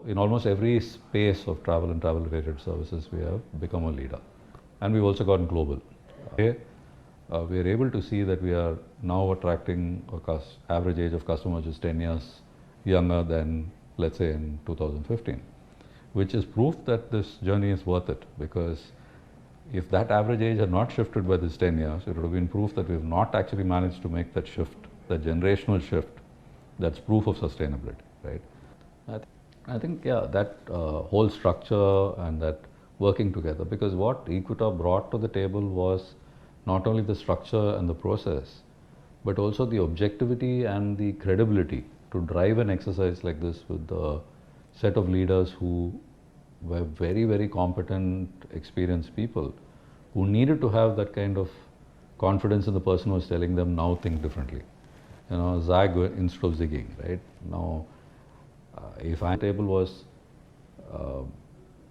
In almost every space of travel and travel related services, we have become a leader. And we've also gone global. We are able to see that we are now attracting average age of customers is 10 years younger than, let's say, in 2015, which is proof that this journey is worth it. Because if that average age had not shifted by this 10 years, it would have been proof that we've not actually managed to make that shift, that generational shift. That's proof of sustainability, right? I think, yeah, that whole structure and that working together, because what Equitor brought to the table was not only the structure and the process, but also the objectivity and the credibility to drive an exercise like this with the set of leaders who were very, very competent, experienced people who needed to have that kind of confidence in the person who was telling them, now think differently. Zag instead of zigging, right? Now, if I table uh,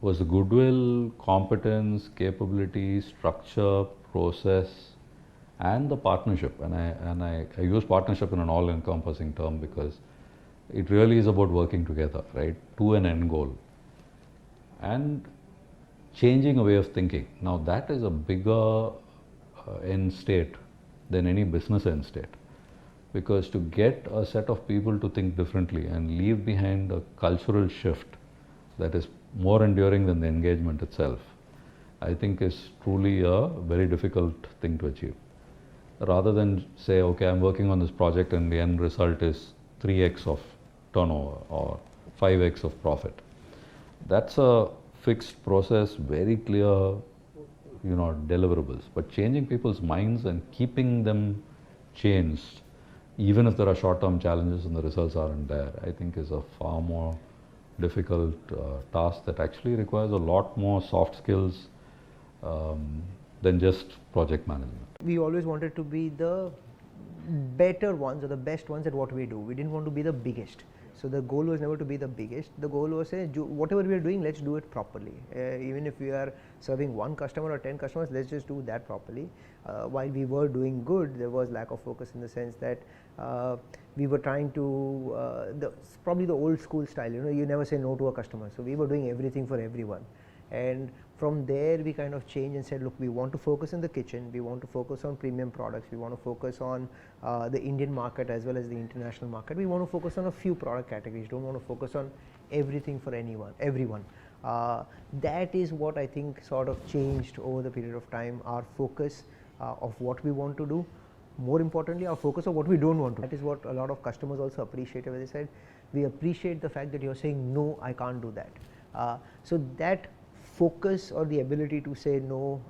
was the goodwill, competence, capability, structure, process, and the partnership. And I use partnership in an all-encompassing term because it really is about working together, right, to an end goal. And changing a way of thinking. Now that is a bigger end state than any business end state. Because to get a set of people to think differently and leave behind a cultural shift that is more enduring than the engagement itself, I think is truly a very difficult thing to achieve. Rather than say, okay, I'm working on this project and the end result is 3x of turnover or 5x of profit. That's a fixed process, very clear, deliverables. But changing people's minds and keeping them changed, even if there are short-term challenges and the results aren't there, I think is a far more difficult task that actually requires a lot more soft skills than just project management. We always wanted to be the better ones or the best ones at what we do. We didn't want to be the biggest. So the goal was never to be the biggest. The goal was, whatever we are doing, let's do it properly. Even if we are serving one customer or 10 customers, let's just do that properly. While we were doing good, there was lack of focus in the sense that we were trying to, probably the old school style, you never say no to a customer. So we were doing everything for everyone. And from there we kind of changed and said, look, we want to focus in the kitchen, we want to focus on premium products, we want to focus on the Indian market as well as the international market. We want to focus on a few product categories, don't want to focus on everything for everyone. That is what I think sort of changed over the period of time, our focus of what we want to do. More importantly, our focus of what we don't want to. That is what a lot of customers also appreciated, where they said, we appreciate the fact that you're saying, no, I can't do that. So that focus or the ability to say no,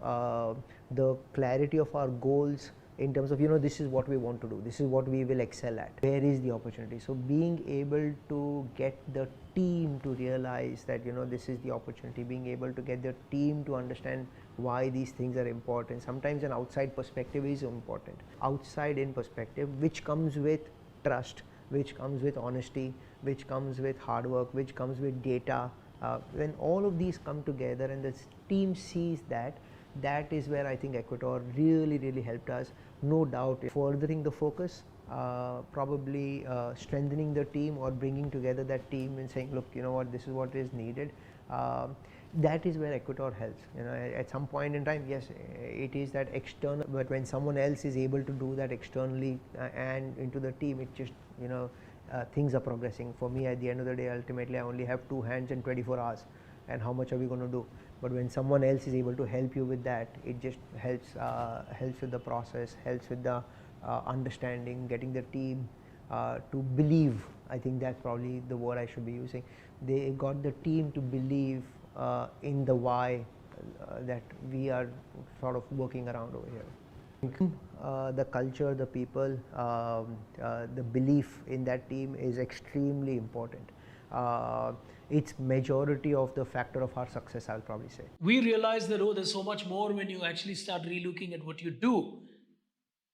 the clarity of our goals in terms of, this is what we want to do, this is what we will excel at, where is the opportunity. So being able to get the team to realize that, this is the opportunity, being able to get the team to understand why these things are important. Sometimes an outside perspective is important, outside in perspective, which comes with trust, which comes with honesty, which comes with hard work, which comes with data. When all of these come together and the team sees that, that is where I think Equitor really, really helped us. No doubt furthering the focus, probably strengthening the team or bringing together that team and saying, look, you know what, this is what is needed. That is where Equitor helps. At some point in time, yes, it is that external, but when someone else is able to do that externally and into the team, it just, things are progressing. For me, at the end of the day, ultimately I only have 2 hands and 24 hours, and how much are we going to do? But when someone else is able to help you with that, it just helps with the process, helps with the understanding, getting the team to believe. I think that's probably the word I should be using. They got the team to believe in the why that we are sort of working around over here. The culture, the people, the belief in that team is extremely important. It's majority of the factor of our success, I'll probably say. We realize that, oh, there's so much more when you actually start relooking at what you do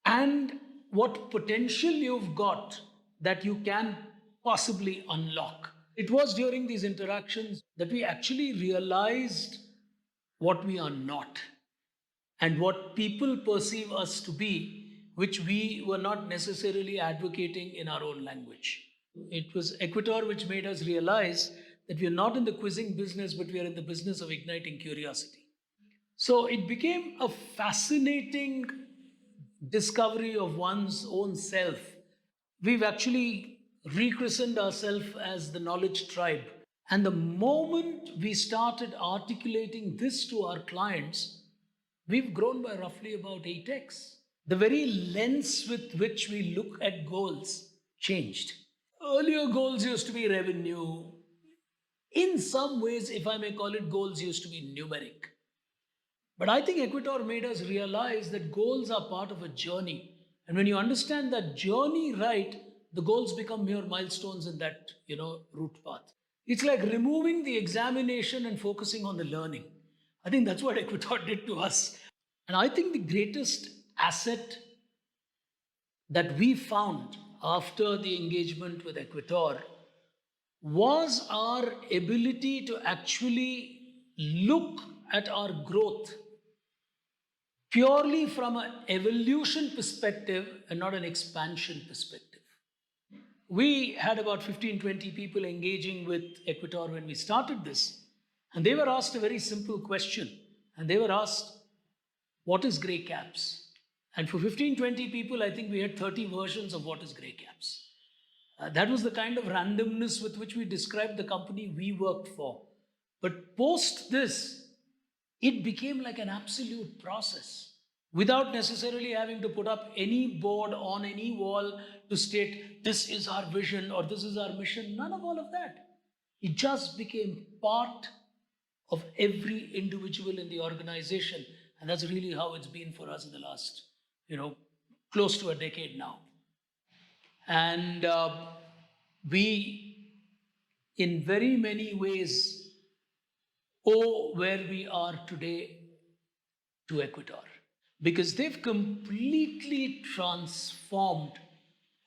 and what potential you've got that you can possibly unlock. It was during these interactions that we actually realized what we are not and what people perceive us to be, which we were not necessarily advocating in our own language. It was Equitor which made us realize that we are not in the quizzing business, but we are in the business of igniting curiosity. So it became a fascinating discovery of one's own self. We've actually rechristened ourselves as the knowledge tribe. And the moment we started articulating this to our clients, we've grown by roughly about 8x. The very lens with which we look at goals changed. Earlier, goals used to be revenue. In some ways, if I may call it, goals used to be numeric. But I think Equitor made us realize that goals are part of a journey. And when you understand that journey right, the goals become mere milestones in that, route path. It's like removing the examination and focusing on the learning. I think that's what Equitor did to us. And I think the greatest asset that we found after the engagement with Equitor was our ability to actually look at our growth purely from an evolution perspective and not an expansion perspective. We had about 15, 20 people engaging with Equitor when we started this, and they were asked a very simple question. And they were asked, what is Grey Caps? And for 15, 20 people, I think we had 30 versions of what is Grey Caps. That was the kind of randomness with which we described the company we worked for. But post this, it became like an absolute process without necessarily having to put up any board on any wall to state this is our vision or this is our mission. None of all of that. It just became part of every individual in the organization. And that's really how it's been for us in the last, close to a decade now. And we, in very many ways, owe where we are today to Equitor, because they've completely transformed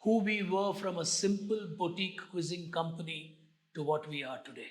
who we were from a simple boutique quizzing company to what we are today.